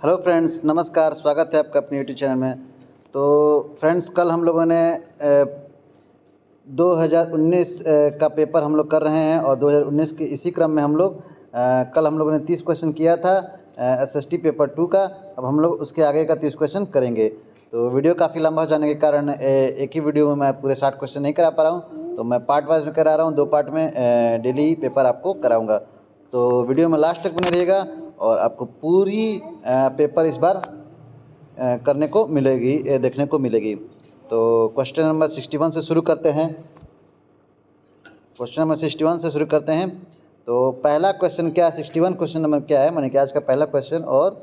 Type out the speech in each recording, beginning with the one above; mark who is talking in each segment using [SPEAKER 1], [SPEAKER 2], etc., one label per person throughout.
[SPEAKER 1] Hello friends, नमस्कार। स्वागत है आपका अपने यूट्यूब चैनल में। तो फ्रेंड्स, कल हम लोगों ने 2019 का पेपर हम लोग कर रहे हैं और 2019 के इसी क्रम में हम लोग कल हम लोगों ने 30 क्वेश्चन किया था एसएसटी पेपर 2 का। अब हम लोग उसके आगे का 30 क्वेश्चन करेंगे। तो वीडियो काफ़ी लंबा हो जाने के कारण एक ही वीडियो में मैं पूरे 60 क्वेश्चन नहीं करा पा रहा हूँ, तो मैं पार्ट वाइज में करा रहा हूँ। 2 पार्ट में डेली पेपर आपको कराऊँगा। तो वीडियो में लास्ट तक बने रहिएगा और आपको पूरी पेपर इस बार करने को मिलेगी, देखने को मिलेगी। तो क्वेश्चन नंबर 61 से शुरू करते हैं। क्वेश्चन नंबर 61 से शुरू करते हैं। तो पहला क्वेश्चन क्या, 61 क्वेश्चन नंबर क्या है, माने कि आज का पहला क्वेश्चन और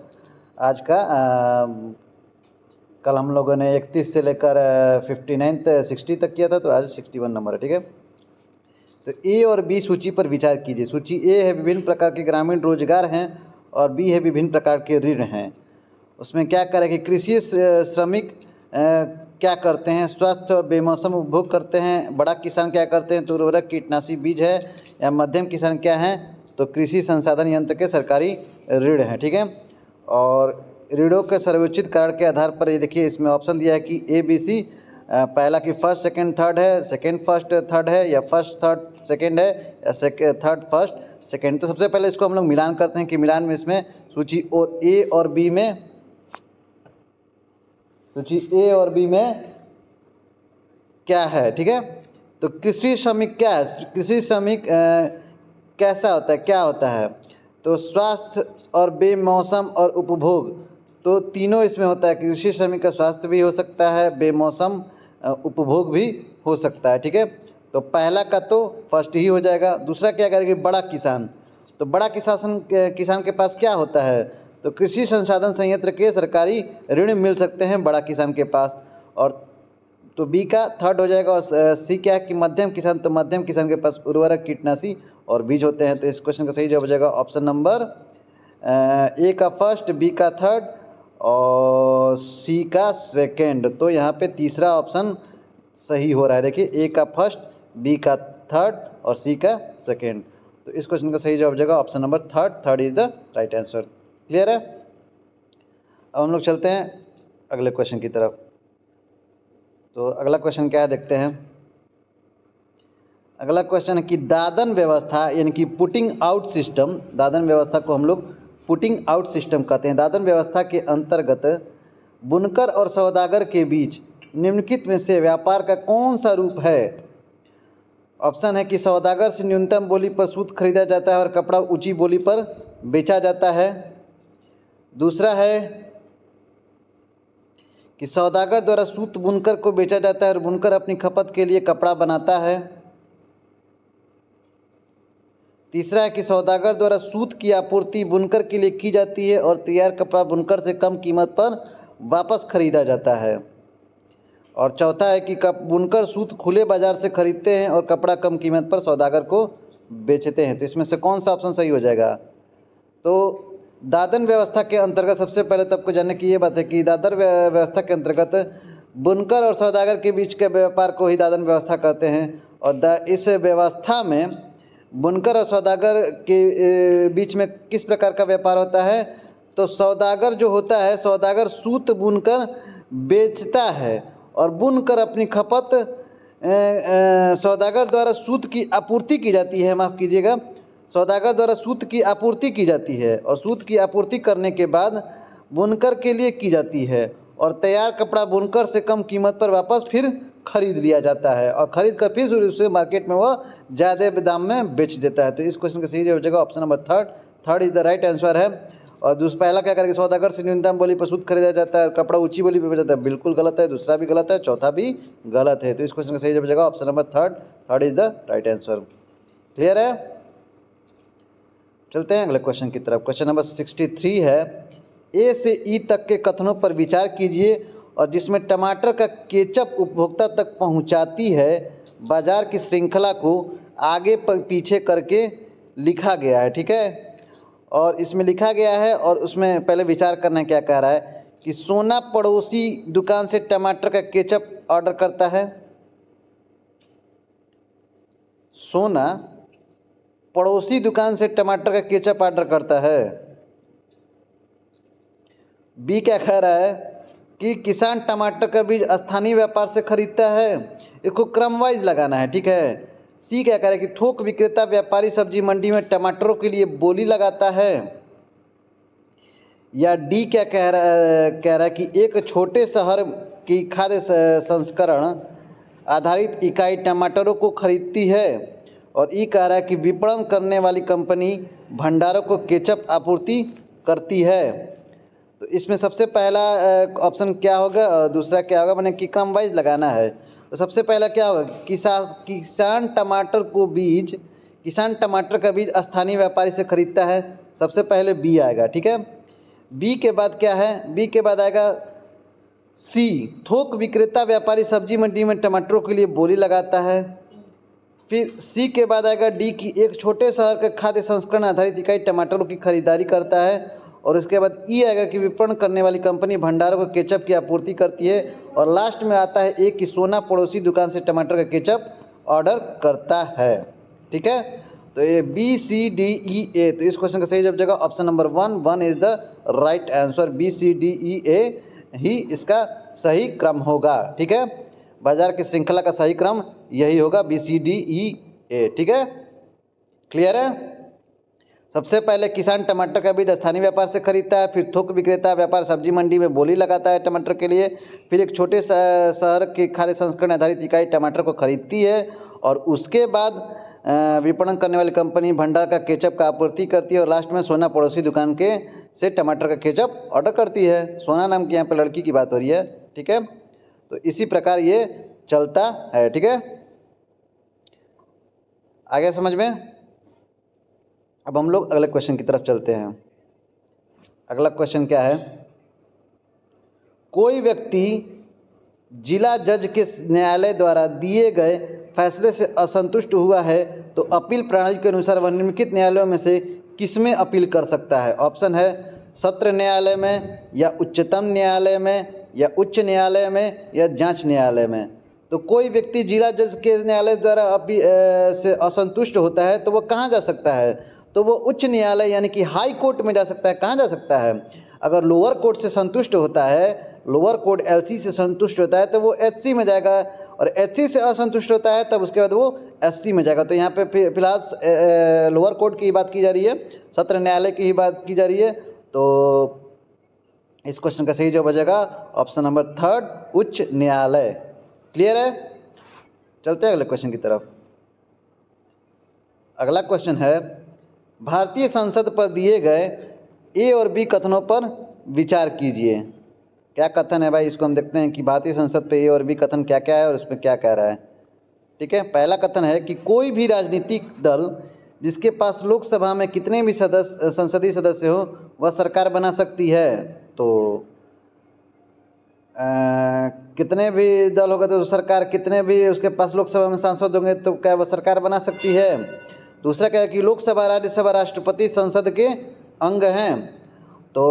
[SPEAKER 1] आज का कल हम लोगों ने 31 से लेकर 59 60 तक किया था, तो आज 61 नंबर है। ठीक है, तो ए और बी सूची पर विचार कीजिए। सूची ए है विभिन्न प्रकार के ग्रामीण रोजगार हैं और बी है विभिन्न प्रकार के ऋण हैं। उसमें क्या करें कि कृषि श्रमिक क्या करते हैं, स्वास्थ्य और बेमौसम उपभोग करते हैं। बड़ा किसान क्या करते हैं, तो उर्वरक कीटनाशी बीज है। या मध्यम किसान क्या है, तो कृषि संसाधन यंत्र के सरकारी ऋण हैं। ठीक है, और ऋणों के सर्वोचित कारण के आधार पर ये देखिए इसमें ऑप्शन दिया है कि ए बी सी। पहला कि फर्स्ट सेकंड थर्ड है, सेकंड फर्स्ट थर्ड है, या फर्स्ट थर्ड सेकंड है, या थर्ड फर्स्ट सेकंड। तो सबसे पहले इसको हम लोग मिलान करते हैं कि मिलान में इसमें सूची और ए और बी में, सूची ए और बी में क्या है। ठीक है, तो कृषि श्रमिक क्या है, कृषि श्रमिक कैसा होता है, क्या होता है, तो स्वास्थ्य और बेमौसम और उपभोग, तो तीनों इसमें होता है। कृषि श्रमिक का स्वास्थ्य भी हो सकता है, बेमौसम उपभोग भी हो सकता है। ठीक है, तो पहला का तो फर्स्ट ही हो जाएगा। दूसरा क्या करेंगे, बड़ा किसान। तो बड़ा किसान के पास क्या होता है, तो कृषि संसाधन संयंत्र के सरकारी ऋण मिल सकते हैं बड़ा किसान के पास। और तो बी का थर्ड हो जाएगा। और सी क्या है कि मध्यम किसान, तो मध्यम किसान के पास उर्वरक कीटनाशी और बीज होते हैं। तो इस क्वेश्चन का सही जवाब हो जाएगा ऑप्शन नंबर ए का फर्स्ट, बी का थर्ड और सी का सेकेंड। तो यहाँ पे तीसरा ऑप्शन सही हो रहा है। देखिए, ए का फर्स्ट, बी का थर्ड और सी का सेकेंड। तो इस क्वेश्चन का सही जवाब हो जाएगा option number third. Third is the right answer. Clear है। अब हम लोग चलते हैं अगले क्वेश्चन की तरफ। तो अगला क्वेश्चन क्या है, देखते हैं। अगला क्वेश्चन है कि दादन व्यवस्था यानी कि पुटिंग आउट सिस्टम, दादन व्यवस्था को हम लोग पुटिंग आउट सिस्टम कहते हैं। दादन व्यवस्था के अंतर्गत बुनकर और सौदागर के बीच निम्नलिखित में से व्यापार का कौन सा रूप है। ऑप्शन है कि सौदागर से न्यूनतम बोली पर सूत खरीदा जाता है और कपड़ा ऊंची बोली पर बेचा जाता है। दूसरा है कि सौदागर द्वारा सूत बुनकर को बेचा जाता है और बुनकर अपनी खपत के लिए कपड़ा बनाता है। तीसरा है कि सौदागर द्वारा सूत की आपूर्ति बुनकर के लिए की जाती है और तैयार कपड़ा बुनकर से कम कीमत पर वापस खरीदा जाता है। और चौथा है कि बुनकर सूत खुले बाजार से खरीदते हैं और कपड़ा कम कीमत पर सौदागर को बेचते हैं। तो इसमें से कौन सा ऑप्शन सही हो जाएगा। तो दादन व्यवस्था के अंतर्गत सबसे पहले तो आपको जानने की ये बात है कि दादन व्यवस्था के अंतर्गत बुनकर और सौदागर के बीच के व्यापार को ही दादन व्यवस्था कहते हैं। और इस व्यवस्था में बुनकर और सौदागर के बीच में किस प्रकार का व्यापार होता है, तो सौदागर जो होता है, सौदागर सूत बुनकर बेचता है और बुनकर अपनी खपत सौदागर द्वारा सूत की आपूर्ति की जाती है, माफ़ कीजिएगा, सौदागर द्वारा सूत की आपूर्ति की जाती है और सूत की आपूर्ति करने के बाद बुनकर के लिए की जाती है और तैयार कपड़ा बुनकर से कम कीमत पर वापस फिर खरीद लिया जाता है और खरीद कर फिर उसे मार्केट में वो ज़्यादा दाम में बेच देता है। तो इस क्वेश्चन का सही जवाब हो जाएगा option number third. Third is the right answer है। और पहला क्या करेंगे, सौदागर से न्यूनतम बोली पर सूत खरीदा जाता है और कपड़ा ऊंची बोली पर बेचा जाता है, बिल्कुल गलत है। दूसरा भी गलत है, चौथा भी गलत है। तो इस क्वेश्चन का सही जवाब हो जाएगा option number third. Third is the right answer. Clear है। चलते हैं अगले क्वेश्चन की तरफ। क्वेश्चन नंबर 63 है, ए से ई तक के कथनों पर विचार कीजिए और जिसमें टमाटर का केचप उपभोक्ता तक पहुंचाती है बाजार की श्रृंखला को आगे पीछे करके लिखा गया है। ठीक है, और इसमें लिखा गया है और उसमें पहले विचार करना क्या कह रहा है कि सोना पड़ोसी दुकान से टमाटर का केचप ऑर्डर करता है। सोना पड़ोसी दुकान से टमाटर का केचप ऑर्डर करता है। बी क्या कह रहा है कि किसान टमाटर का बीज स्थानीय व्यापार से खरीदता है, इसको क्रम वाइज लगाना है, ठीक है। सी क्या कह रहा है कि थोक विक्रेता व्यापारी सब्जी मंडी में टमाटरों के लिए बोली लगाता है। या डी क्या कह रहा है कि एक छोटे शहर की खाद्य संस्करण आधारित इकाई टमाटरों को खरीदती है। और ई कह रहा है कि विपणन करने वाली कंपनी भंडारों को केचप आपूर्ति करती है। तो इसमें सबसे पहला ऑप्शन क्या होगा और दूसरा क्या होगा, मैंने कि क्रम वाइज लगाना है। तो सबसे पहला क्या होगा, किसान टमाटर का बीज स्थानीय व्यापारी से खरीदता है, सबसे पहले बी आएगा, ठीक है। बी के बाद क्या है, बी के बाद आएगा सी, थोक विक्रेता व्यापारी सब्जी मंडी में टमाटरों के लिए बोली लगाता है। फिर सी के बाद आएगा डी की एक छोटे शहर के खाद्य संस्करण आधारित इकाई टमाटरों की खरीदारी करता है। और इसके बाद ई आएगा कि विपणन करने वाली कंपनी भंडारों को केचप की आपूर्ति करती है। और लास्ट में आता है ए कि सोना पड़ोसी दुकान से टमाटर का केचप ऑर्डर करता है, ठीक है। तो ये बी सी डी ई ए, तो इस क्वेश्चन का सही जवाब जगह option number 1 is the right answer. B C D E A ही इसका सही क्रम होगा, ठीक है। बाजार की श्रृंखला का सही क्रम यही होगा, बी सी डी ई ए, ठीक है। क्लियर है। सबसे पहले किसान टमाटर का बीज स्थानीय व्यापार से खरीदता है, फिर थोक विक्रेता व्यापार सब्जी मंडी में बोली लगाता है टमाटर के लिए, फिर एक छोटे शहर की खाद्य संस्करण आधारित इकाई टमाटर को खरीदती है। और उसके बाद विपणन करने वाली कंपनी भंडार का केचप का आपूर्ति करती है। और लास्ट में सोना पड़ोसी दुकान के से टमाटर का केचप ऑर्डर करती है। सोना नाम की यहाँ पर लड़की की बात हो रही है, ठीक है। तो इसी प्रकार ये चलता है, ठीक है। आगे समझ में। अब हम लोग अगले क्वेश्चन की तरफ चलते हैं। अगला क्वेश्चन क्या है, कोई व्यक्ति जिला जज के न्यायालय द्वारा दिए गए फैसले से असंतुष्ट हुआ है तो अपील प्रणाली के अनुसार वह निम्नलिखित न्यायालयों में से किसमें अपील कर सकता है। ऑप्शन है सत्र न्यायालय में, या उच्चतम न्यायालय में, या उच्च न्यायालय में, या जांच न्यायालय में। तो कोई व्यक्ति जिला जज के न्यायालय द्वारा से असंतुष्ट होता है तो वो कहाँ जा सकता है, तो वो उच्च न्यायालय यानी कि हाई कोर्ट में जा सकता है। कहाँ जा सकता है, अगर लोअर कोर्ट से संतुष्ट होता है, लोअर कोर्ट एलसी से संतुष्ट होता है तो वो एचसी में जाएगा, और एचसी से असंतुष्ट होता है तब उसके बाद वो एससी में जाएगा। तो यहाँ पे फिलहाल लोअर कोर्ट की बात की जा रही है, सत्र न्यायालय की ही बात की जा रही है। तो इस क्वेश्चन का सही जवाब हो जाएगा ऑप्शन नंबर 3 उच्च न्यायालय। क्लियर है। चलते हैं अगले क्वेश्चन की तरफ। अगला क्वेश्चन है, भारतीय संसद पर दिए गए ए और बी कथनों पर विचार कीजिए। क्या कथन है भाई, इसको हम देखते हैं कि भारतीय संसद पे ए और बी कथन क्या क्या है और उसमें क्या कह रहा है, ठीक है। पहला कथन है कि कोई भी राजनीतिक दल जिसके पास लोकसभा में कितने भी संसदीय सदस्य हो वह सरकार बना सकती है। तो कितने भी दल होगा तो सरकार, कितने भी उसके पास लोकसभा में सांसद होंगे तो क्या वह सरकार बना सकती है। दूसरा क्या है कि लोकसभा राज्यसभा राष्ट्रपति संसद के अंग हैं। तो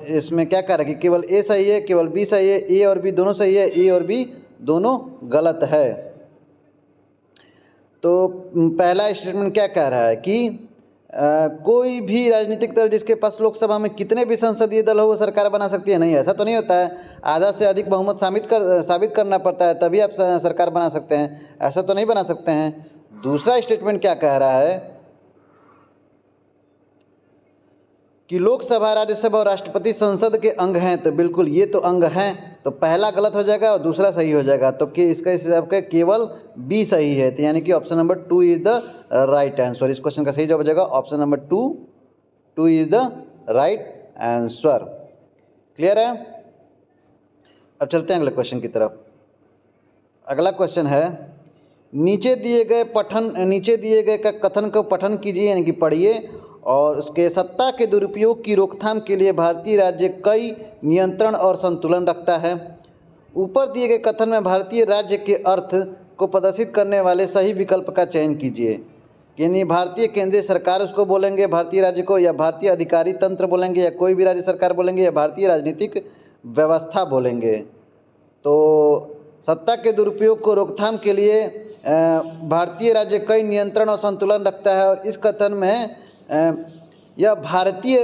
[SPEAKER 1] इसमें क्या कह रहा है कि केवल ए सही है, केवल बी सही है, ए और बी दोनों सही है, ए और बी दोनों गलत है। तो पहला स्टेटमेंट क्या कह रहा है कि कोई भी राजनीतिक दल जिसके पास लोकसभा में कितने भी संसदीय दल हो वो सरकार बना सकती है। नहीं, ऐसा तो नहीं होता है, आधा से अधिक बहुमत साबित करना पड़ता है तभी आप सरकार बना सकते हैं, ऐसा तो नहीं बना सकते हैं। दूसरा स्टेटमेंट क्या कह रहा है कि लोकसभा राज्यसभा और राष्ट्रपति संसद के अंग हैं। तो बिल्कुल ये तो अंग हैं, तो पहला गलत हो जाएगा और दूसरा सही हो जाएगा। तो कि इसका हिसाब का केवल बी सही है, तो यानी कि option number 2 is the right answer. इस क्वेश्चन का सही जवाब हो जाएगा option number 2 is the right answer. Clear है। अब चलते हैं अगले क्वेश्चन की तरफ। अगला क्वेश्चन है, नीचे दिए गए का कथन को पठन कीजिए यानी कि पढ़िए और उसके सत्ता के दुरुपयोग की रोकथाम के लिए भारतीय राज्य कई नियंत्रण और संतुलन रखता है। ऊपर दिए गए कथन में भारतीय राज्य के अर्थ को प्रदर्शित करने वाले सही विकल्प का चयन कीजिए। यानी भारतीय केंद्रीय सरकार उसको बोलेंगे भारतीय राज्य को, या भारतीय अधिकारी तंत्र बोलेंगे, या कोई भी राज्य सरकार बोलेंगे, या भारतीय राजनीतिक व्यवस्था बोलेंगे। तो सत्ता के दुरुपयोग को रोकथाम के लिए भारतीय राज्य कई नियंत्रण और संतुलन रखता है। और इस कथन में यह भारतीय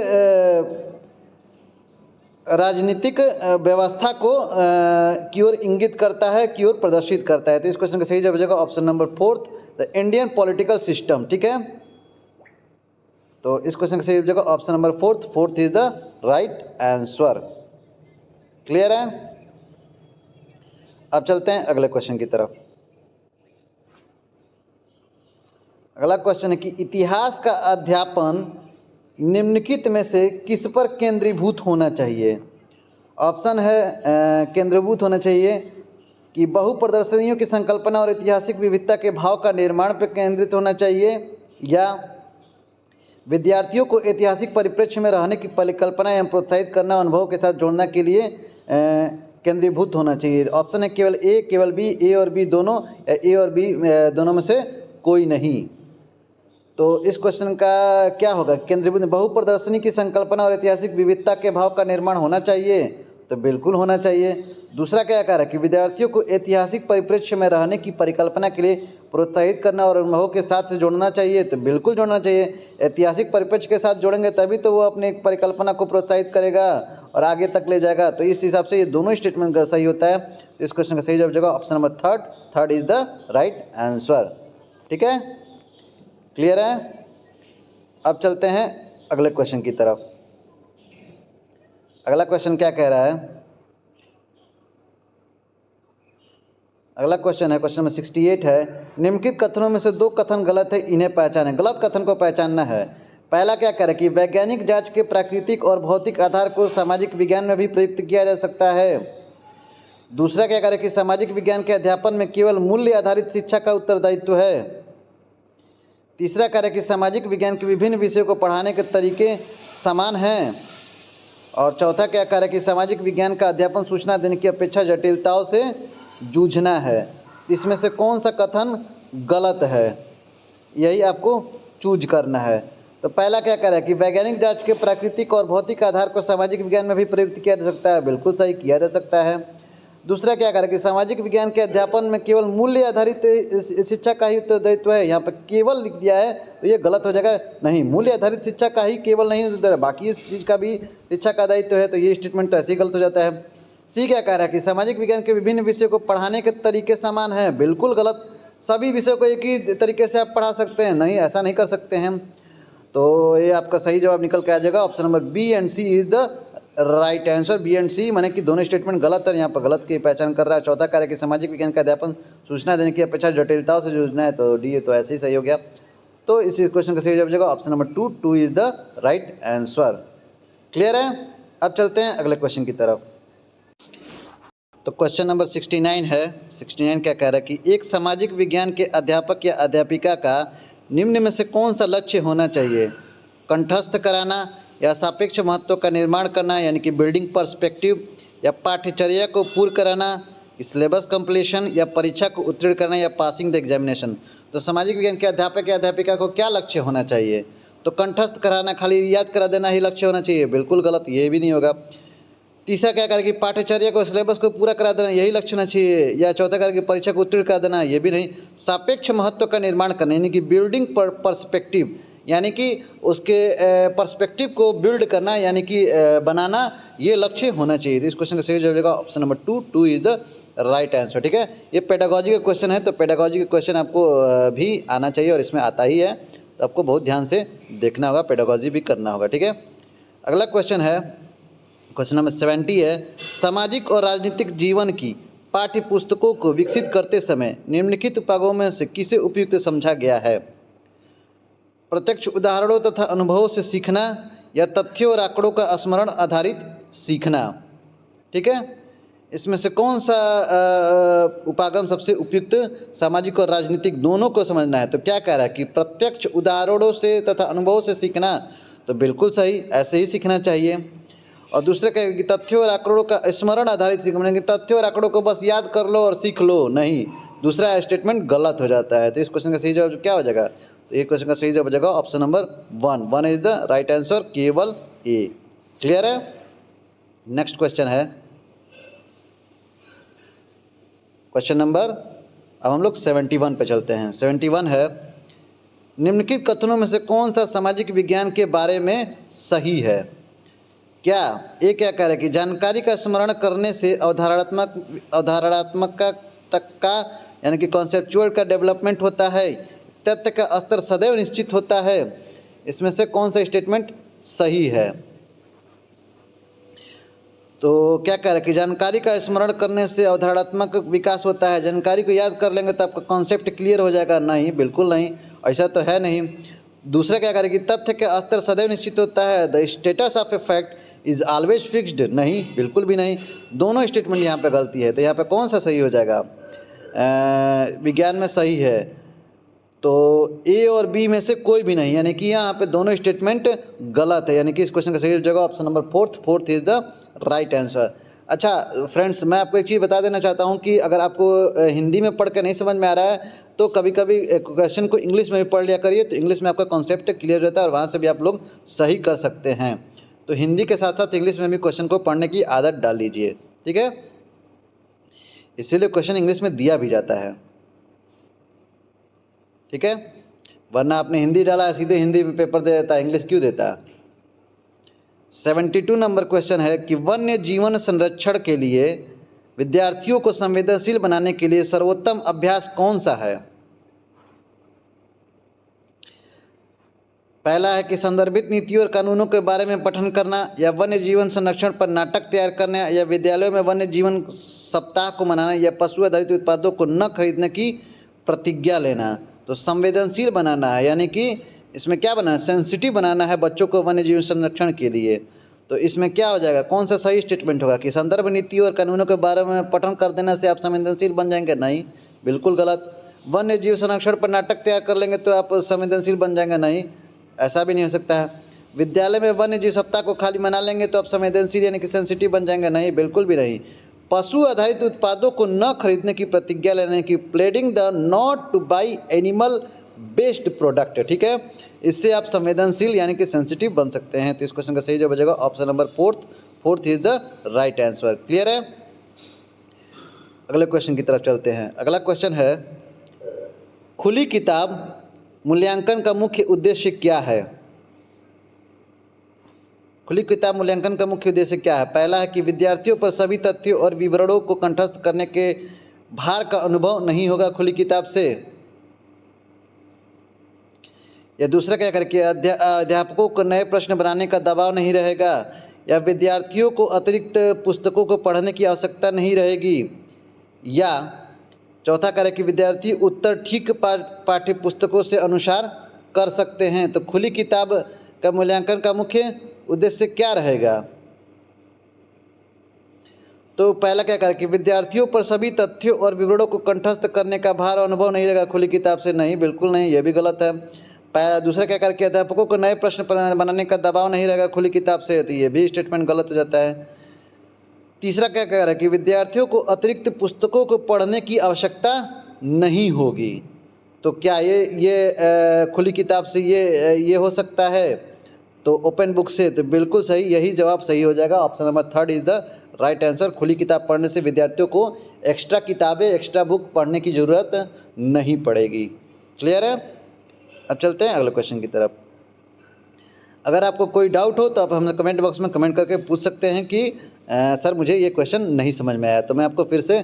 [SPEAKER 1] राजनीतिक व्यवस्था को की ओर इंगित करता है, की ओर प्रदर्शित करता है। तो इस क्वेश्चन का सही जवाब हो जाएगा option number 4, the Indian political system. ठीक है, तो इस क्वेश्चन का सही जवाब हो जाएगा option number 4, 4 is the right answer. Clear है? अब चलते हैं अगले क्वेश्चन की तरफ। अगला क्वेश्चन है कि इतिहास का अध्यापन निम्नलिखित में से किस पर केंद्रीभूत होना चाहिए। ऑप्शन है केंद्रीभूत होना चाहिए कि बहुप्रदर्शनियों की संकल्पना और ऐतिहासिक विविधता के भाव का निर्माण पर केंद्रित होना चाहिए, या विद्यार्थियों को ऐतिहासिक परिप्रेक्ष्य में रहने की परिकल्पना एवं प्रोत्साहित करना, अनुभव के साथ जोड़ना के लिए केंद्रीभूत होना चाहिए। ऑप्शन है केवल ए, केवल बी, ए और बी दोनों, या ए और बी दोनों में से कोई नहीं। तो इस क्वेश्चन का क्या होगा? केंद्रीभूत बहुप्रदर्शनी की संकल्पना और ऐतिहासिक विविधता के भाव का निर्माण होना चाहिए, तो बिल्कुल होना चाहिए। दूसरा क्या कह रहा है कि विद्यार्थियों को ऐतिहासिक परिप्रेक्ष्य में रहने की परिकल्पना के लिए प्रोत्साहित करना और अनुभव के साथ जोड़ना चाहिए, तो बिल्कुल जोड़ना चाहिए। ऐतिहासिक परिप्रेक्ष्य के साथ जोड़ेंगे तभी तो वो अपनी परिकल्पना को प्रोत्साहित करेगा और आगे तक ले जाएगा। तो इस हिसाब से ये दोनों स्टेटमेंट सही होता है। तो इस क्वेश्चन का सही जवाब होगा option number 3, 3 is the right answer. ठीक है, क्लियर है? अब चलते हैं अगले क्वेश्चन की तरफ। अगला क्वेश्चन क्या कह रहा है? अगला क्वेश्चन है, क्वेश्चन नंबर 68 है, निम्नलिखित कथनों में से 2 कथन गलत है, इन्हें पहचानें। गलत कथन को पहचानना है। पहला क्या कह रहा है कि वैज्ञानिक जांच के प्राकृतिक और भौतिक आधार को सामाजिक विज्ञान में भी प्रयुक्त किया जा सकता है। दूसरा क्या कह रहा है कि सामाजिक विज्ञान के अध्यापन में केवल मूल्य आधारित शिक्षा का उत्तरदायित्व है। तीसरा कह रहा है कि सामाजिक विज्ञान के विभिन्न विषयों को पढ़ाने के तरीके समान हैं। और चौथा क्या कह रहा है कि सामाजिक विज्ञान का अध्यापन सूचना देने की अपेक्षा जटिलताओं से जूझना है। इसमें से कौन सा कथन गलत है, यही आपको चूज करना है। तो पहला क्या कह रहा है कि वैज्ञानिक जांच के प्राकृतिक और भौतिक आधार को सामाजिक विज्ञान में भी प्रयुक्त किया जा सकता है, बिल्कुल सही, किया जा सकता है। दूसरा क्या कह रहा है कि सामाजिक विज्ञान के अध्यापन में केवल मूल्य आधारित शिक्षा का ही उत्तरदायित्व है। यहाँ पर केवल लिख दिया है तो ये गलत हो जाएगा। नहीं, मूल्य आधारित शिक्षा का ही केवल नहीं उत्तर है, बाकी इस चीज़ का भी शिक्षा का दायित्व है। तो ये स्टेटमेंट तो ऐसे ही गलत हो जाता है। सी क्या कह रहा है कि सामाजिक विज्ञान के विभिन्न विषयों को पढ़ाने के तरीके समान हैं, बिल्कुल गलत। सभी विषयों को एक ही तरीके से आप पढ़ा सकते हैं? नहीं, ऐसा नहीं कर सकते हैं। तो ये आपका सही जवाब निकल के आ जाएगा option number B and C is the right answer. B and C माने कि दोनों स्टेटमेंट गलत है, यहाँ पर गलत की पहचान कर रहा है। चौथा कार्य कि सामाजिक विज्ञान का अध्यापन सूचना देने की अपेक्षा जटिलताओं से जूझना है, तो डी तो ऐसे ही सही हो गया। तो इस क्वेश्चन का सही जवाब हो जाएगा option number 2, 2 is the right answer. Clear है? अब चलते हैं अगले क्वेश्चन की तरफ। तो क्वेश्चन नंबर 69 है। 69 क्या कह रहा है कि एक सामाजिक विज्ञान के अध्यापक या अध्यापिका का निम्न में से कौन सा लक्ष्य होना चाहिए? कंठस्थ कराना, या सापेक्ष महत्व का निर्माण करना यानी कि बिल्डिंग पर्सपेक्टिव, या पाठ्यचर्या को पूर्ण कराना, सिलेबस कंप्लीशन, या परीक्षा को उत्तीर्ण करना, या पासिंग द एग्जामिनेशन। तो सामाजिक विज्ञान के अध्यापक या अध्यापिका को क्या लक्ष्य होना चाहिए? तो कंठस्थ कराना, खाली याद करा देना ही लक्ष्य होना चाहिए, बिल्कुल गलत, ये भी नहीं होगा। तीसरा क्या करें कि पाठ्यचर्या को, सिलेबस को पूरा करा देना, यही लक्ष्य होना चाहिए। या चौथा करें कि परीक्षा को उत्तीर्ण करा देना, ये भी नहीं। सापेक्ष महत्व का निर्माण करना यानी कि बिल्डिंग पर्सपेक्टिव, यानी कि उसके पर्सपेक्टिव को बिल्ड करना यानी कि बनाना, ये लक्ष्य होना चाहिए। तो इस क्वेश्चन का सही जवाब होगा option number 2, 2 is the right answer. ठीक है, ये पेडागोजी का क्वेश्चन है, तो पेडागोजी का क्वेश्चन आपको भी आना चाहिए और इसमें आता ही है, तो आपको बहुत ध्यान से देखना होगा, पेडागोजी भी करना होगा। ठीक है, अगला क्वेश्चन है, क्वेश्चन नंबर 70 है, सामाजिक और राजनीतिक जीवन की पाठ्य पुस्तकों को विकसित करते समय निम्नलिखित उपागमों में से किसे उपयुक्त समझा गया है? प्रत्यक्ष उदाहरणों तथा अनुभवों से सीखना, या तथ्यों और आंकड़ों का स्मरण आधारित सीखना। ठीक है, इसमें से कौन सा उपागम सबसे उपयुक्त सामाजिक और राजनीतिक दोनों को समझना है? तो क्या कह रहा है कि प्रत्यक्ष उदाहरणों से तथा अनुभवों से सीखना, तो बिल्कुल सही, ऐसे ही सीखना चाहिए। और दूसरा क्या है कि तथ्यों और आंकड़ों का स्मरण आधारित सीखना, कि तथ्यों और आंकड़ों को बस याद कर लो और सीख लो, नहीं, दूसरा स्टेटमेंट गलत हो जाता है। तो इस क्वेश्चन का सही जवाब क्या हो जाएगा? तो ये क्वेश्चन का सही जवाब हो जाएगा option number 1, 1 is the right answer, केवल ए। क्लियर है? नेक्स्ट क्वेश्चन है क्वेश्चन नंबर, अब हम लोग 71 पे चलते हैं। 71 है, निम्नलिखित कथनों में से कौन सा सामाजिक विज्ञान के बारे में सही है? क्या ये क्या कह रहा है कि जानकारी का स्मरण करने से अवधारणात्मक तक का यानी कि कॉन्सेप्चुअल का डेवलपमेंट होता है, तथ्य का स्तर सदैव निश्चित होता है। इसमें से कौन सा स्टेटमेंट सही है? तो क्या कह रहा है कि जानकारी का स्मरण करने से अवधारणात्मक विकास होता है। जानकारी को याद कर लेंगे तो आपका कॉन्सेप्ट क्लियर हो जाएगा? नहीं, बिल्कुल नहीं, ऐसा तो है नहीं। दूसरा क्या कह रहा है कि तथ्य का स्तर सदैव निश्चित होता है। The status of a fact is always fixed. नहीं, बिल्कुल भी नहीं। दोनों स्टेटमेंट यहाँ पे गलती है। तो यहाँ पे कौन सा सही हो जाएगा? विज्ञान में सही है तो ए और बी में से कोई भी नहीं, यानी कि यहाँ पे दोनों स्टेटमेंट गलत है। यानी कि इस क्वेश्चन का सही जगह option number fourth is the right answer. अच्छा फ्रेंड्स, मैं आपको एक चीज़ बता देना चाहता हूँ कि अगर आपको हिंदी में पढ़ कर नहीं समझ में आ रहा है तो कभी कभी क्वेश्चन को इंग्लिश में भी पढ़ लिया करिए, तो इंग्लिश में आपका कॉन्सेप्ट क्लियर रहता है और वहाँ से भी आप लोग सही कर सकते हैं। तो हिंदी के साथ साथ इंग्लिश में भी क्वेश्चन को पढ़ने की आदत डाल लीजिए, ठीक है? इसीलिए क्वेश्चन इंग्लिश में दिया भी जाता है, ठीक है? वरना आपने हिंदी डाला है, सीधे हिंदी में पेपर दे देता है, इंग्लिश क्यों देता है? 72 नंबर क्वेश्चन है कि वन्य जीवन संरक्षण के लिए विद्यार्थियों को संवेदनशील बनाने के लिए सर्वोत्तम अभ्यास कौन सा है? पहला है कि संदर्भित नीतियों और कानूनों के बारे में पठन करना, या वन्य जीवन संरक्षण पर नाटक तैयार करना, या विद्यालयों में वन्य जीवन सप्ताह को मनाना, या पशु आधारित उत्पादों को न खरीदने की प्रतिज्ञा लेना। तो संवेदनशील बनाना है, यानी कि इसमें क्या बनाना है? सेंसिटिव बनाना है बच्चों को वन्य जीवन संरक्षण के लिए। तो इसमें क्या हो जाएगा? कौन सा सही स्टेटमेंट होगा कि संदर्भ नीतियों और कानूनों के बारे में पठन कर देने से आप संवेदनशील बन जाएंगे? नहीं, बिल्कुल गलत। वन्य जीव संरक्षण पर नाटक तैयार कर लेंगे तो आप संवेदनशील बन जाएंगे? नहीं, ऐसा भी नहीं हो सकता है। विद्यालय में वन्य जीव सप्ताह को खाली मना लेंगे तो आप संवेदनशील यानी कि सेंसिटिव बन जाएंगे? नहीं, बिल्कुल भी नहीं। पशु आधारित उत्पादों को न खरीदने की प्रतिज्ञा लेने की, प्लेडिंग the not two by animal based product, ठीक है? इससे आप संवेदनशील यानी कि सेंसिटिव बन सकते हैं। तो इस क्वेश्चन का सही जवाब हो जाएगा option number fourth is the right answer. Clear है? अगले क्वेश्चन की तरफ चलते हैं। अगला क्वेश्चन है, खुली किताब मूल्यांकन का मुख्य उद्देश्य क्या है? खुली किताब मूल्यांकन का मुख्य उद्देश्य क्या है? पहला है कि विद्यार्थियों पर सभी तथ्यों और विवरणों को कंठस्थ करने के भार का अनुभव नहीं होगा खुली किताब से, या दूसरा क्या करें कि अध्यापकों को नए प्रश्न बनाने का दबाव नहीं रहेगा, या विद्यार्थियों को अतिरिक्त पुस्तकों को पढ़ने की आवश्यकता नहीं रहेगी, या चौथा करें कि विद्यार्थी उत्तर ठीक पाठ्य पुस्तकों से अनुसार कर सकते हैं। तो खुली किताब का मूल्यांकन का मुख्य उद्देश्य क्या रहेगा? तो पहला क्या करें कि विद्यार्थियों पर सभी तथ्यों और विवरणों को कंठस्थ करने का भार और अनुभव नहीं रहेगा खुली किताब से। नहीं, बिल्कुल नहीं, यह भी गलत है। दूसरा क्या करें कि अध्यापकों को नए प्रश्न बनाने का दबाव नहीं रहेगा खुली किताब से। तो ये भी स्टेटमेंट गलत हो जाता है। तीसरा क्या कह रहा है कि विद्यार्थियों को अतिरिक्त पुस्तकों को पढ़ने की आवश्यकता नहीं होगी। तो क्या ये खुली किताब से ये हो सकता है? तो ओपन बुक से। तो बिल्कुल सही, यही जवाब सही हो जाएगा। Option number third is the right answer. खुली किताब पढ़ने से विद्यार्थियों को एक्स्ट्रा किताबें, एक्स्ट्रा बुक पढ़ने की ज़रूरत नहीं पड़ेगी। क्लियर है? अब चलते हैं अगले क्वेश्चन की तरफ। अगर आपको कोई डाउट हो तो आप हमें कमेंट बॉक्स में कमेंट करके पूछ सकते हैं कि सर मुझे ये क्वेश्चन नहीं समझ में आया, तो मैं आपको फिर से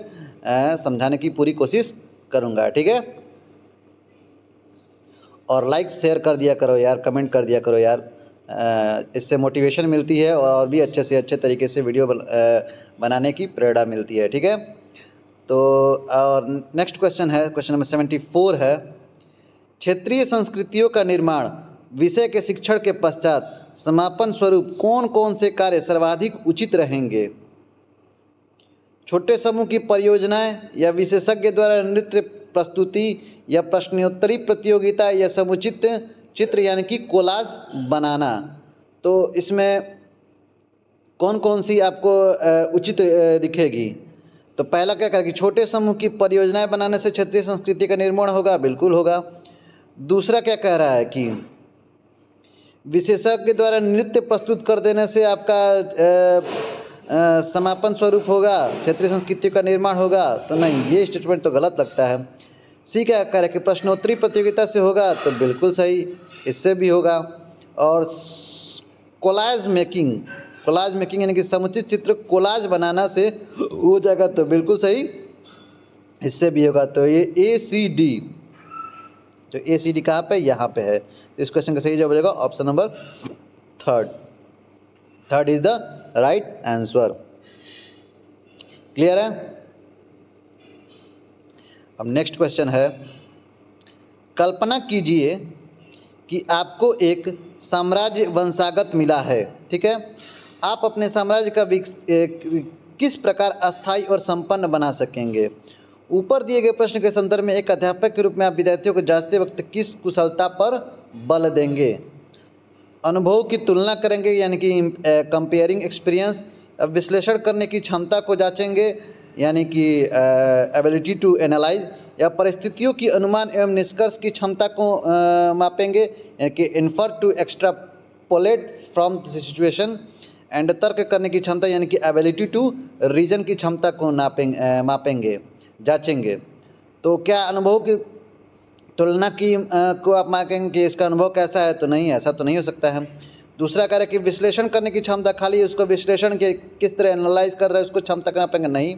[SPEAKER 1] समझाने की पूरी कोशिश करूँगा, ठीक है? और लाइक शेयर कर दिया करो यार, कमेंट कर दिया करो यार, इससे मोटिवेशन मिलती है और भी अच्छे से अच्छे तरीके से वीडियो बनाने की प्रेरणा मिलती है, ठीक है? तो और नेक्स्ट क्वेश्चन है, क्वेश्चन नंबर 74 है, क्षेत्रीय संस्कृतियों का निर्माण विषय के शिक्षण के पश्चात समापन स्वरूप कौन कौन से कार्य सर्वाधिक उचित रहेंगे? छोटे समूह की परियोजनाएं, या विशेषज्ञ द्वारा नृत्य प्रस्तुति, या प्रश्नोत्तरी प्रतियोगिता, या समुचित चित्र यानी कि कोलाज बनाना। तो इसमें कौन कौन सी आपको उचित दिखेगी? तो पहला क्या करें कि छोटे समूह की परियोजनाएं बनाने से क्षेत्रीय संस्कृति का निर्माण होगा, बिल्कुल होगा। दूसरा क्या कह रहा है कि विशेषज्ञ द्वारा नृत्य प्रस्तुत कर देने से आपका समापन स्वरूप होगा, क्षेत्रीय संस्कृति का निर्माण होगा। तो नहीं, ये स्टेटमेंट तो गलत लगता है। सी क्या कह रहा है कि प्रश्नोत्तरी प्रतियोगिता से होगा, तो बिल्कुल सही, इससे भी होगा। और कोलाज मेकिंग यानी कि समुचित चित्र कोलाज बनाना से हो जाएगा, तो बिल्कुल सही इससे भी होगा। तो ये ACD, तो ACD कहाँ पे, यहाँ पे है। तो इस क्वेश्चन का सही जवाब हो जाएगा option number third is the right answer. Clear है। अब नेक्स्ट क्वेश्चन है, कल्पना कीजिए कि आपको एक साम्राज्य वंशागत मिला है, ठीक है। आप अपने साम्राज्य का किस प्रकार अस्थायी और संपन्न बना सकेंगे। ऊपर दिए गए प्रश्न के संदर्भ में एक अध्यापक के रूप में आप विद्यार्थियों को जांचते वक्त किस कुशलता पर बल देंगे। अनुभव की तुलना करेंगे यानी कि कंपेयरिंग एक्सपीरियंस, विश्लेषण करने की क्षमता को जांचेंगे यानी कि एबिलिटी टू एनालाइज, या परिस्थितियों की अनुमान एवं निष्कर्ष की क्षमता को मापेंगे यानी कि infer to extrapolate from the situation, and तर्क करने की क्षमता यानी कि एबिलिटी टू रीजन की क्षमता को मापेंगे जांचेंगे। तो क्या अनुभव की तुलना की को आप मापेंगे कि इसका अनुभव कैसा है, तो नहीं, ऐसा तो नहीं हो सकता है। दूसरा कह रहा है कि विश्लेषण करने की क्षमता, खाली उसको विश्लेषण के किस तरह एनालाइज कर रहा है उसको क्षमता का नापेंगे, नहीं।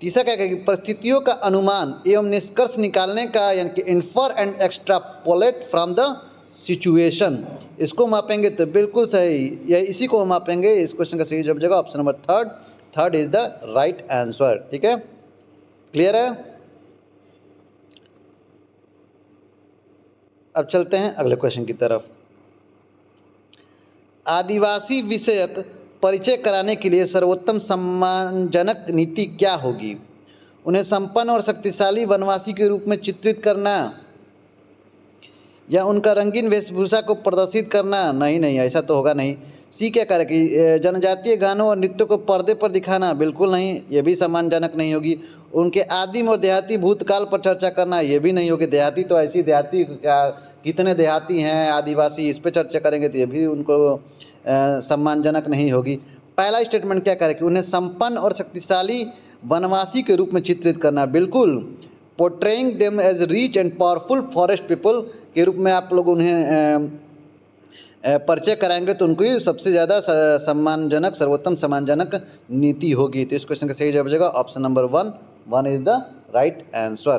[SPEAKER 1] तीसरा क्या कहेगा कि परिस्थितियों का अनुमान एवं निष्कर्ष निकालने का यानी कि infer and extrapolate from the situation, इसको मापेंगे, तो बिल्कुल सही, या इसी को मापेंगे। इस क्वेश्चन का सही जवाब जाएगा option number third is the right answer, ठीक है। क्लियर है। अब चलते हैं अगले क्वेश्चन की तरफ। आदिवासी विषयक परिचय कराने के लिए सर्वोत्तम सम्मानजनक नीति क्या होगी। उन्हें संपन्न और शक्तिशाली वनवासी के रूप में चित्रित करना या उनका रंगीन वेशभूषा को प्रदर्शित करना, नहीं नहीं, ऐसा तो होगा नहीं। सी क्या करे कि जनजातीय गानों और नृत्यों को पर्दे पर दिखाना, बिल्कुल नहीं, ये भी सम्मानजनक नहीं होगी। उनके आदिम और देहाती भूतकाल पर चर्चा करना, ये भी नहीं होगी। देहाती तो ऐसी देहाती क्या, कितने देहाती हैं आदिवासी, इस पर चर्चा करेंगे तो ये भी उनको सम्मानजनक नहीं होगी। पहला स्टेटमेंट क्या करे कि उन्हें संपन्न और शक्तिशाली वनवासी के रूप में चित्रित करना, बिल्कुल। Portraying them as rich and powerful forest people के रूप में आप लोग उन्हें परिचय कराएंगे तो उनको ही सबसे ज़्यादा सम्मानजनक, सर्वोत्तम सम्मानजनक नीति होगी। तो इस क्वेश्चन का सही जवाब हो जाएगा option number one is the right answer.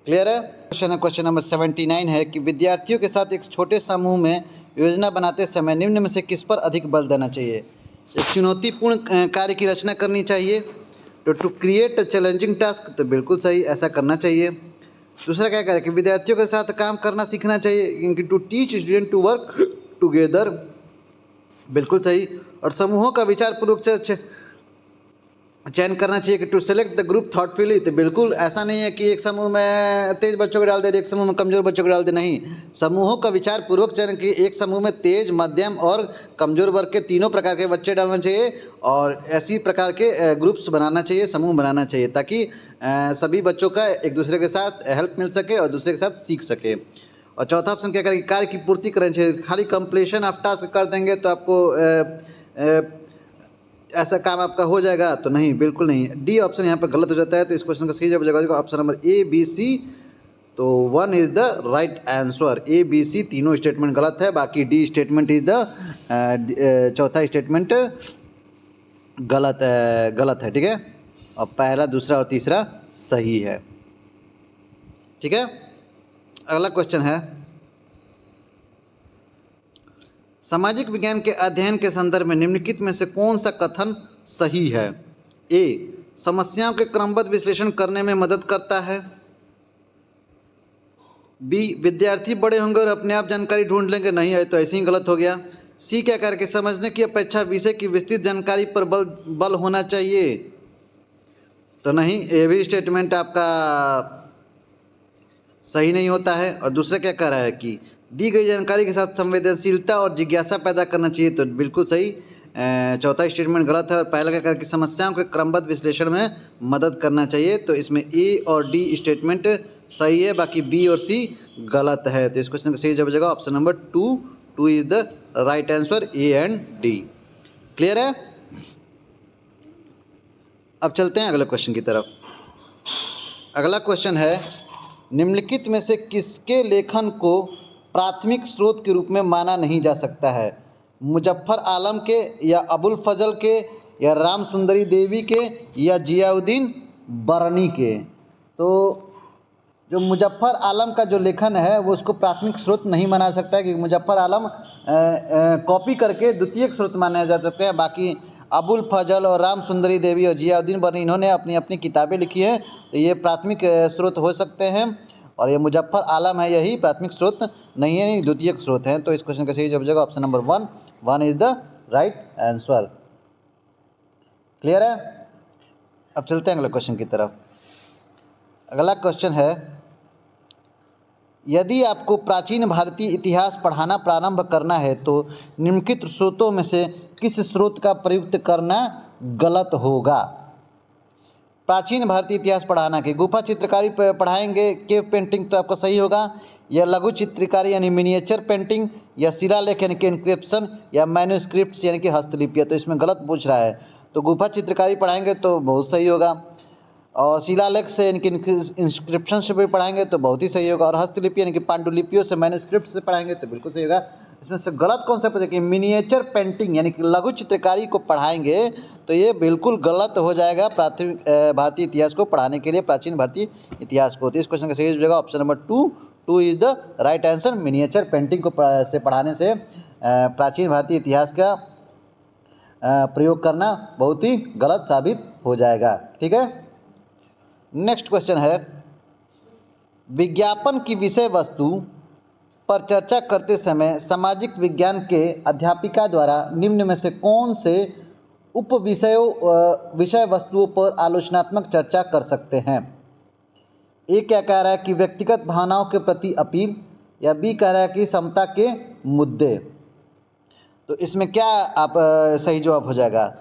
[SPEAKER 1] Clear है। क्वेश्चन नंबर 79 है कि विद्यार्थियों के साथ एक छोटे समूह में योजना बनाते समय निम्न में से किस पर अधिक बल देना चाहिए। एक चुनौतीपूर्ण कार्य की रचना करनी चाहिए, तो to create a challenging task, तो बिल्कुल सही, ऐसा करना चाहिए। दूसरा क्या करें कि विद्यार्थियों के साथ काम करना सीखना चाहिए, to teach student to work together, बिल्कुल सही। और समूहों का विचारपूर्वक चयन करना चाहिए कि to select the group thoughtfully, तो बिल्कुल ऐसा नहीं है कि एक समूह में तेज बच्चों को डाल दे, एक समूह में कमजोर बच्चों को डाल दे, नहीं। समूहों का विचारपूर्वक चयन कि एक समूह में तेज, मध्यम और कमजोर वर्ग के तीनों प्रकार के बच्चे डालना चाहिए, और ऐसी प्रकार के ग्रुप्स बनाना चाहिए, समूह बनाना चाहिए, ताकि सभी बच्चों का एक दूसरे के साथ हेल्प मिल सके और दूसरे के साथ सीख सके। और चौथा ऑप्शन क्या करेंगे, कार्य की पूर्ति करनी चाहिए। खाली कंप्लीशन ऑफ टास्क कर देंगे तो आपको ऐसा काम आपका हो जाएगा, तो नहीं, बिल्कुल नहीं। डी ऑप्शन यहाँ पर गलत हो जाता है, तो इस क्वेश्चन का सही जवाब हो जाएगा ऑप्शन नंबर ABC, तो 1 is the right answer. ABC तीनों स्टेटमेंट गलत है, बाकी डी स्टेटमेंट इज द चौथा स्टेटमेंट गलत है, ठीक है। और पहला, दूसरा और तीसरा सही है, ठीक है। अगला क्वेश्चन है, सामाजिक विज्ञान के अध्ययन के संदर्भ में निम्नलिखित में से कौन सा कथन सही है। ए, समस्याओं के क्रमबद्ध विश्लेषण करने में मदद करता है। बी, विद्यार्थी बड़े होंगे और अपने आप जानकारी ढूंढ लेंगे, नहीं है, तो ऐसे ही गलत हो गया। सी क्या करके समझने की अपेक्षा विषय की विस्तृत जानकारी पर बल होना चाहिए, तो नहीं, ये भी स्टेटमेंट आपका सही नहीं होता है। और दूसरा क्या कह रहा है कि दी गई जानकारी के साथ संवेदनशीलता और जिज्ञासा पैदा करना चाहिए, तो बिल्कुल सही। चौथा स्टेटमेंट गलत है। और पहला क्या कह कि समस्याओं के क्रमबद्ध विश्लेषण में मदद करना चाहिए, तो इसमें ए और डी स्टेटमेंट सही है, बाकी बी और सी गलत है। तो इस क्वेश्चन का सही जवाब हो जाएगा option number 2 is the right answer, A and D. Clear है। अब चलते हैं अगले क्वेश्चन की तरफ। अगला क्वेश्चन है, निम्नलिखित में से किसके लेखन को प्राथमिक स्रोत के रूप में माना नहीं जा सकता है। मुजफ्फर आलम के या अबुल फजल के या राम सुंदरी देवी के या जियाउद्दीन बरनी के। तो जो मुजफ्फर आलम का जो लेखन है वो उसको प्राथमिक स्रोत नहीं माना सकता है, क्योंकि मुजफ्फर आलम कॉपी करके द्वितीयक स्रोत माने जा सकते हैं। बाकी अबुल फजल और राम सुंदरी देवी और जियाउद्दीन बरनी इन्होंने अपनी अपनी किताबें लिखी हैं, तो ये प्राथमिक स्रोत हो सकते हैं। और ये मुजफ्फर आलम है, यही प्राथमिक स्रोत नहीं है, द्वितीयक स्रोत हैं। तो इस क्वेश्चन का सही जवाब हो जाएगा option number 1 is the right answer. Clear है? अब चलते हैं अगले क्वेश्चन की तरफ। अगला क्वेश्चन है, यदि आपको प्राचीन भारतीय इतिहास पढ़ाना प्रारंभ करना है तो निम्नलिखित स्रोतों में से किस स्रोत का प्रयुक्त करना गलत होगा? प्राचीन भारतीय इतिहास पढ़ाना के गुफा चित्रकारी पढ़ाएंगे, केव पेंटिंग तो आपका सही होगा, या लघु चित्रकारी यानी मिनिएचर पेंटिंग, या शिलालेख यानी कि इंस्क्रिप्शन, या मैन्युस्क्रिप्ट्स यानी कि हस्तलिपियाँ। तो इसमें गलत पूछ रहा है, तो गुफा चित्रकारी पढ़ाएंगे तो बहुत सही होगा, और शिलालेख से यानी कि इंस्क्रिप्शन से भी पढ़ाएंगे तो बहुत ही सही होगा, और हस्तलिपि यानी कि पांडुलिपियों से मैन्युस्क्रिप्ट से पढ़ाएंगे तो बिल्कुल सही होगा। इसमें से गलत कौन सा पूछा कि मिनिएचर पेंटिंग यानी कि लघु चित्रकारी को पढ़ाएंगे, तो ये बिल्कुल गलत हो जाएगा प्राथमिक भारतीय इतिहास को पढ़ाने के लिए, प्राचीन भारतीय इतिहास को। तो इस क्वेश्चन का सही हो जाएगा option number 2 is the right answer. Miniature painting को से पढ़ाने से प्राचीन भारतीय इतिहास का प्रयोग करना बहुत ही गलत साबित हो जाएगा। ठीक है, नेक्स्ट क्वेश्चन है, विज्ञापन की विषय वस्तु पर चर्चा करते समय सामाजिक विज्ञान के अध्यापिका द्वारा निम्न में से कौन से उप विषय वस्तुओं पर आलोचनात्मक चर्चा कर सकते हैं? ए क्या कह रहा है कि व्यक्तिगत भावनाओं के प्रति अपील, या बी कह रहा है कि समता के मुद्दे। तो इसमें क्या आप सही जवाब हो जाएगा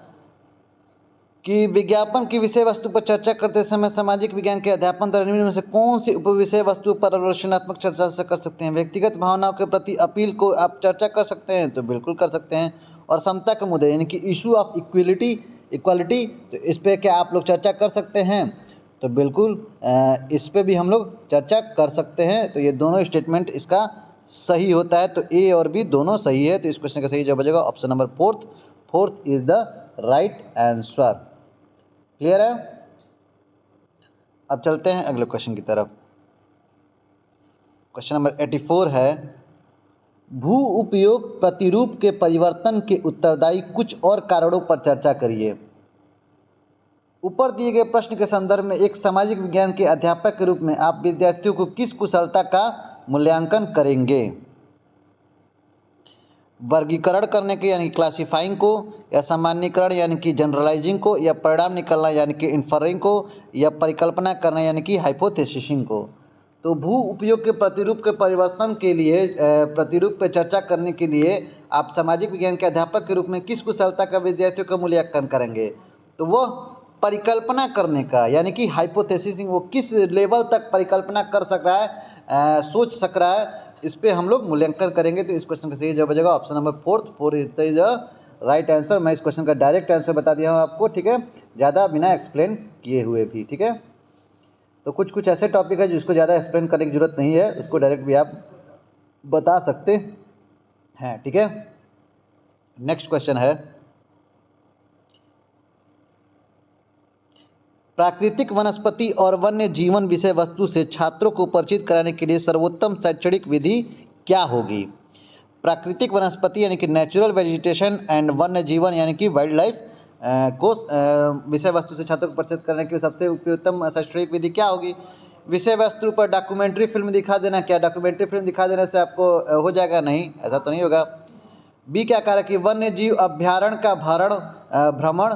[SPEAKER 1] कि विज्ञापन की विषय वस्तु पर चर्चा करते समय सामाजिक विज्ञान के अध्यापन द्वारा निम्न में से कौन सी उप विषय वस्तु पर आलोचनात्मक चर्चा से कर सकते हैं? व्यक्तिगत भावनाओं के प्रति अपील को आप चर्चा कर सकते हैं, तो बिल्कुल कर सकते हैं। और समता के मुद्दे यानी कि इशू ऑफ इक्वालिटी, तो इस पर क्या आप लोग चर्चा कर सकते हैं? तो बिल्कुल इस पर भी हम लोग चर्चा कर सकते हैं। तो ये दोनों स्टेटमेंट इसका सही होता है, तो ए और बी दोनों सही है। तो इस क्वेश्चन का सही जवाब हो जाएगा option number 4 is the right answer. Clear है? अब चलते हैं अगले क्वेश्चन की तरफ। क्वेश्चन नंबर 84 है, भू उपयोग प्रतिरूप के परिवर्तन के उत्तरदायी कुछ और कारणों पर चर्चा करिए। ऊपर दिए गए प्रश्न के संदर्भ में एक सामाजिक विज्ञान के अध्यापक के रूप में आप विद्यार्थियों को किस कुशलता का मूल्यांकन करेंगे? वर्गीकरण करने के यानी क्लासिफाइंग को, या सामान्यीकरण यानी कि जनरलाइजिंग को, या परिणाम निकालना यानी कि इन्फरिंग को, या परिकल्पना करना यानी कि हाइपोथेसिसिंग को। तो भू उपयोग के प्रतिरूप के परिवर्तन के लिए प्रतिरूप पर चर्चा करने के लिए आप सामाजिक विज्ञान के अध्यापक के रूप में किस कुशलता का विद्यार्थियों का मूल्यांकन करेंगे? तो वह परिकल्पना करने का यानी कि हाइपोथेसिसिंग, वो किस लेवल तक परिकल्पना कर सक रहा है, सोच सक रहा है, इस पे हम लोग मूल्यांकन करेंगे। तो इस क्वेश्चन का सही जवाब हो जाएगा option number 4 is the right answer. मैं इस क्वेश्चन का डायरेक्ट आंसर बता दिया हूँ आपको, ठीक है, ज़्यादा बिना एक्सप्लेन किए हुए भी। ठीक है, तो कुछ ऐसे टॉपिक है जिसको ज़्यादा एक्सप्लेन करने की जरूरत नहीं है, उसको डायरेक्ट भी आप बता सकते हैं। ठीक है, नेक्स्ट क्वेश्चन है, प्राकृतिक वनस्पति और वन्य जीवन विषय वस्तु से छात्रों को परिचित कराने के लिए सर्वोत्तम शैक्षणिक विधि क्या होगी? प्राकृतिक वनस्पति यानी कि नेचुरल वेजिटेशन एंड वन्य जीवन यानी कि वाइल्ड लाइफ को विषय वस्तु से छात्रों को परिचित करने के लिए सबसे उपयुक्तम शैक्षणिक विधि क्या होगी? विषय वस्तु पर डॉक्यूमेंट्री फिल्म दिखा देना। क्या डॉक्यूमेंट्री फिल्म दिखा देने से आपको हो जाएगा? नहीं, ऐसा तो नहीं होगा। बी क्या कह रहा है कि वन्य जीव अभ्यारण्य का भ्रमण,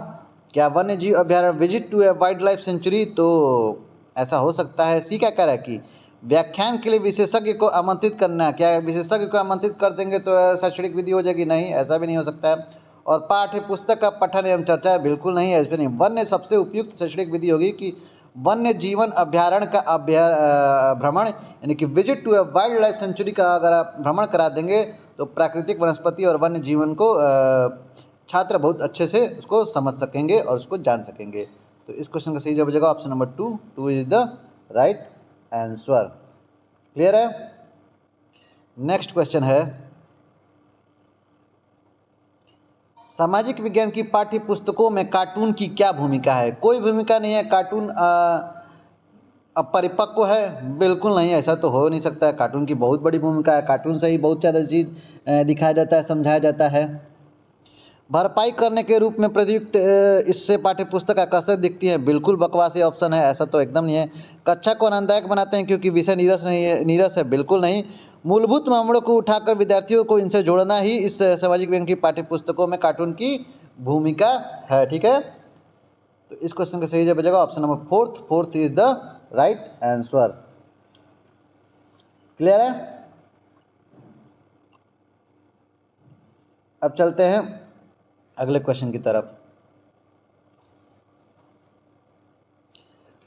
[SPEAKER 1] क्या वन्य जीव अभ्यारण्य visit to a wildlife sanctuary, तो ऐसा हो सकता है। सी क्या कह रहा है कि व्याख्यान के लिए विशेषज्ञ को आमंत्रित करना, क्या विशेषज्ञ को आमंत्रित कर देंगे तो शैक्षणिक विधि हो जाएगी? नहीं, ऐसा भी नहीं हो सकता है। और पाठ्य पुस्तक का पठन एवं चर्चा, बिल्कुल नहीं, ऐसे नहीं। वन्य सबसे उपयुक्त शैक्षणिक विधि होगी कि वन्य जीवन अभ्यारण्य का भ्रमण यानी कि visit to a wildlife sanctuary का अगर आप भ्रमण करा देंगे तो प्राकृतिक वनस्पति और वन्य जीवन को छात्र बहुत अच्छे से उसको समझ सकेंगे और उसको जान सकेंगे। तो इस क्वेश्चन का सही जवाब हो जाएगा option number 2 is the right answer. Clear है? नेक्स्ट क्वेश्चन है, सामाजिक विज्ञान की पाठ्य पुस्तकों में कार्टून की क्या भूमिका है? कोई भूमिका नहीं है। कार्टून अपरिपक्व है? बिल्कुल नहीं, ऐसा तो हो नहीं सकता है। कार्टून की बहुत बड़ी भूमिका है। कार्टून से ही बहुत ज़्यादा चीज़ दिखाया जाता है, समझाया जाता है। भरपाई करने के रूप में प्रयुक्त इससे पाठ्य पुस्तक आकर्षक दिखती है? बिल्कुल बकवास ये ऑप्शन है, ऐसा तो एकदम नहीं है। कक्षा को आनंददायक बनाते हैं क्योंकि विषय नीरस नहीं है, नीरस है? बिल्कुल नहीं। मूलभूत मामलों को उठाकर विद्यार्थियों को इनसे जोड़ना ही इस सामाजिक विज्ञान की पाठ्य पुस्तकों में कार्टून की भूमिका है। ठीक है, तो इस क्वेश्चन का सही जवाब बचेगा option number fourth is the right answer. Clear है? अब चलते हैं अगले क्वेश्चन की तरफ।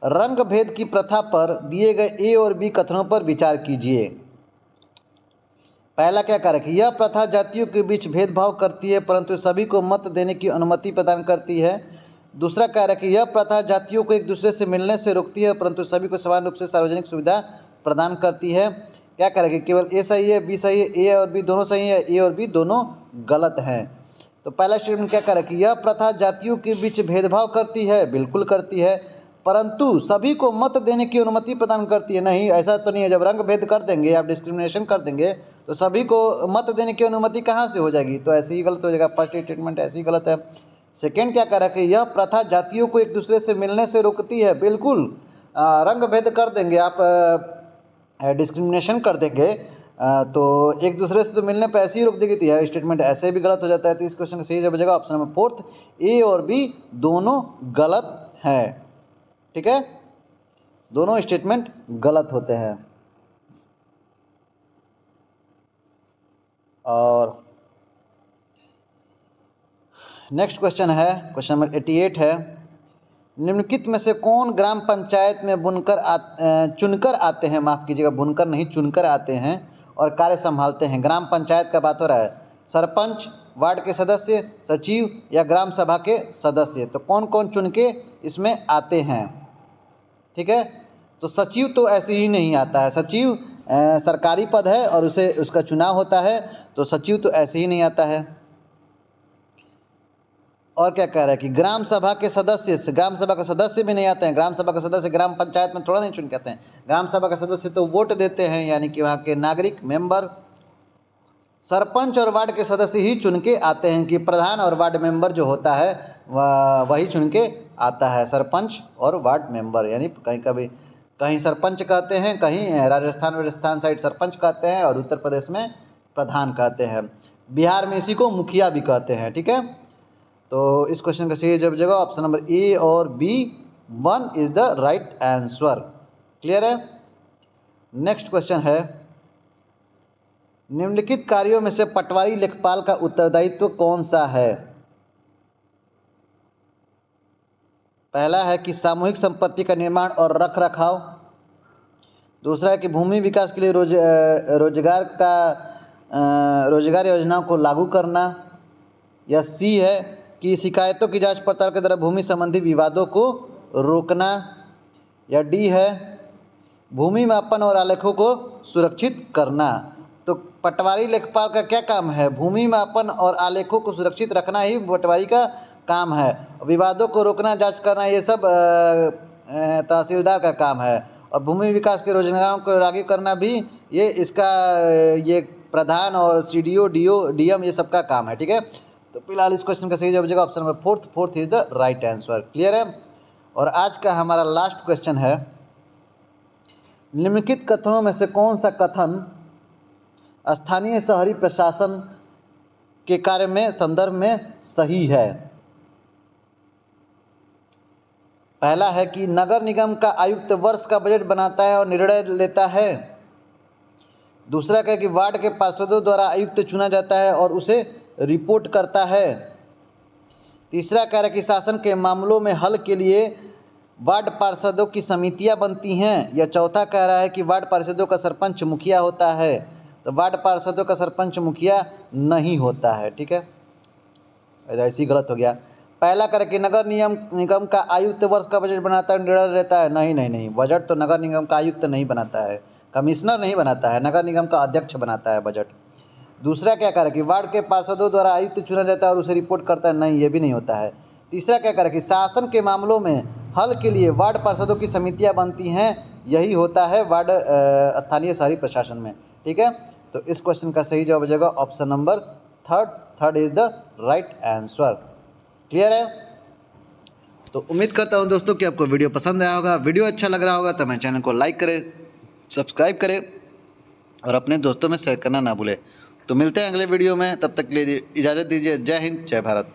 [SPEAKER 1] रंग भेद की प्रथा पर दिए गए ए और बी कथनों पर विचार कीजिए। पहला क्या कह रहा है कि यह प्रथा जातियों के बीच भेदभाव करती है परंतु सभी को मत देने की अनुमति प्रदान करती है। दूसरा कह रहा है कि यह प्रथा जातियों को एक दूसरे से मिलने से रोकती है परंतु सभी को समान रूप से सार्वजनिक सुविधा प्रदान करती है। क्या कह रहा है कि केवल ए सही है, बी सही है, ए और बी दोनों सही है, ए और बी दोनों गलत हैं। तो पहला स्टेटमेंट क्या कह रहा है कि यह प्रथा जातियों के बीच भेदभाव करती है? बिल्कुल करती है। परंतु सभी को मत देने की अनुमति प्रदान करती है? नहीं, ऐसा तो नहीं है। जब रंग भेद कर देंगे, आप डिस्क्रिमिनेशन कर देंगे तो सभी को मत देने की अनुमति कहाँ से हो जाएगी? तो ऐसे ही गलत हो जाएगा। फर्स्ट स्टेटमेंट ऐसे ही गलत है। सेकेंड क्या कह रहा है कि यह प्रथा जातियों को एक दूसरे से मिलने से रोकती है? बिल्कुल। रंग भेद कर देंगे आप, डिस्क्रिमिनेशन कर देंगे तो एक दूसरे से तो मिलने पर ऐसे ही रोक देगी। तो यह स्टेटमेंट ऐसे भी गलत हो जाता है। तो इस क्वेश्चन का सही जवाब बचेगा ऑप्शन नंबर फोर्थ, ए और बी दोनों गलत है। ठीक है, दोनों स्टेटमेंट गलत होते हैं। और नेक्स्ट क्वेश्चन है, क्वेश्चन नंबर 88 है। निम्नलिखित में से कौन ग्राम पंचायत में चुनकर आते हैं, माफ़ कीजिएगा बुनकर नहीं, चुनकर आते हैं और कार्य संभालते हैं? ग्राम पंचायत का बात हो रहा है। सरपंच, वार्ड के सदस्य, सचिव या ग्राम सभा के सदस्य? तो कौन कौन चुन के इसमें आते हैं? ठीक है, तो सचिव तो ऐसे ही नहीं आता है। सचिव सरकारी पद है और उसका चुनाव होता है, तो सचिव तो ऐसे ही नहीं आता है। और क्या कह रहा है कि ग्राम सभा के सदस्य भी नहीं आते हैं। ग्राम सभा के सदस्य ग्राम पंचायत में थोड़ा नहीं चुन के आते हैं। ग्राम सभा के सदस्य तो वोट देते हैं, यानी कि वहाँ के नागरिक मेंबर। सरपंच और वार्ड के सदस्य ही चुन के आते हैं कि प्रधान और वार्ड मेंबर जो होता है वही चुन के आता है। सरपंच और वार्ड मेंबर, यानी कहीं सरपंच कहते हैं, कहीं राजस्थान साइड सरपंच कहते हैं और उत्तर प्रदेश में प्रधान कहते हैं। बिहार में इसी को मुखिया भी कहते हैं। ठीक है, तो इस क्वेश्चन का सही जवाब जगह ऑप्शन नंबर ए और B 1 is the right answer. Clear है? नेक्स्ट क्वेश्चन है, निम्नलिखित कार्यों में से पटवारी लेखपाल का उत्तरदायित्व कौन सा है? पहला है कि सामूहिक संपत्ति का निर्माण और रख रखाव। दूसरा है कि भूमि विकास के लिए रोजगार योजनाओं को लागू करना। या सी है कि शिकायतों की जांच पड़ताल के द्वारा भूमि संबंधी विवादों को रोकना। या डी है भूमि मापन और आलेखों को सुरक्षित करना। तो पटवारी लेखपाल का क्या काम है? भूमि मापन और आलेखों को सुरक्षित रखना ही पटवारी का काम है। विवादों को रोकना, जांच करना, ये सब तहसीलदार का काम है। और भूमि विकास के योजनाओं को लागू करना भी ये प्रधान और सीडीओ, डीएम ये सबका काम है। ठीक है, तो फिलहाल इस क्वेश्चन का सही जवाब बचेगा option number fourth is the right answer. Clear है? और आज का हमारा लास्ट क्वेश्चन है, निम्नलिखित कथनों में से कौन सा कथन स्थानीय शहरी प्रशासन के कार्य में संदर्भ में सही है? पहला है कि नगर निगम का आयुक्त वर्ष का बजट बनाता है और निर्णय लेता है। दूसरा है कि वार्ड के पार्षदों द्वारा आयुक्त चुना जाता है और उसे रिपोर्ट करता है। तीसरा कह रहा है कि शासन के मामलों में हल के लिए वार्ड पार्षदों की समितियां बनती हैं। या चौथा कह रहा है कि वार्ड पार्षदों का सरपंच मुखिया होता है। तो वार्ड पार्षदों का सरपंच मुखिया नहीं होता है। ठीक है, ऐसे ही गलत हो गया। पहला कह रहा है कि नगर निगम का आयुक्त वर्ष का बजट बनाता है, निर्णय लेता है। नहीं, बजट तो नगर निगम का आयुक्त नहीं बनाता है, कमिश्नर नहीं बनाता है, नगर निगम का अध्यक्ष बनाता है बजट। दूसरा क्या कह रहा है कि वार्ड के पार्षदों द्वारा आयुक्त चुना जाता है और उसे रिपोर्ट करता है, नहीं ये भी नहीं होता है। तीसरा क्या कह रहा है कि शासन के मामलों में हल के लिए वार्ड पार्षदों की समितियां बनती हैं, यही होता है वार्ड स्थानीय शहरी प्रशासन में। ठीक है, तो इस क्वेश्चन का सही जवाब हो जाएगा option number third is the right answer. Clear है? तो उम्मीद करता हूं दोस्तों कि आपको वीडियो पसंद आया होगा। वीडियो अच्छा लग रहा होगा तो मेरे चैनल को लाइक करें, सब्सक्राइब करें और अपने दोस्तों में शेयर करना ना भूलें। तो मिलते हैं अगले वीडियो में, तब तक के लिए इजाज़त दीजिए। जय हिंद, जय भारत।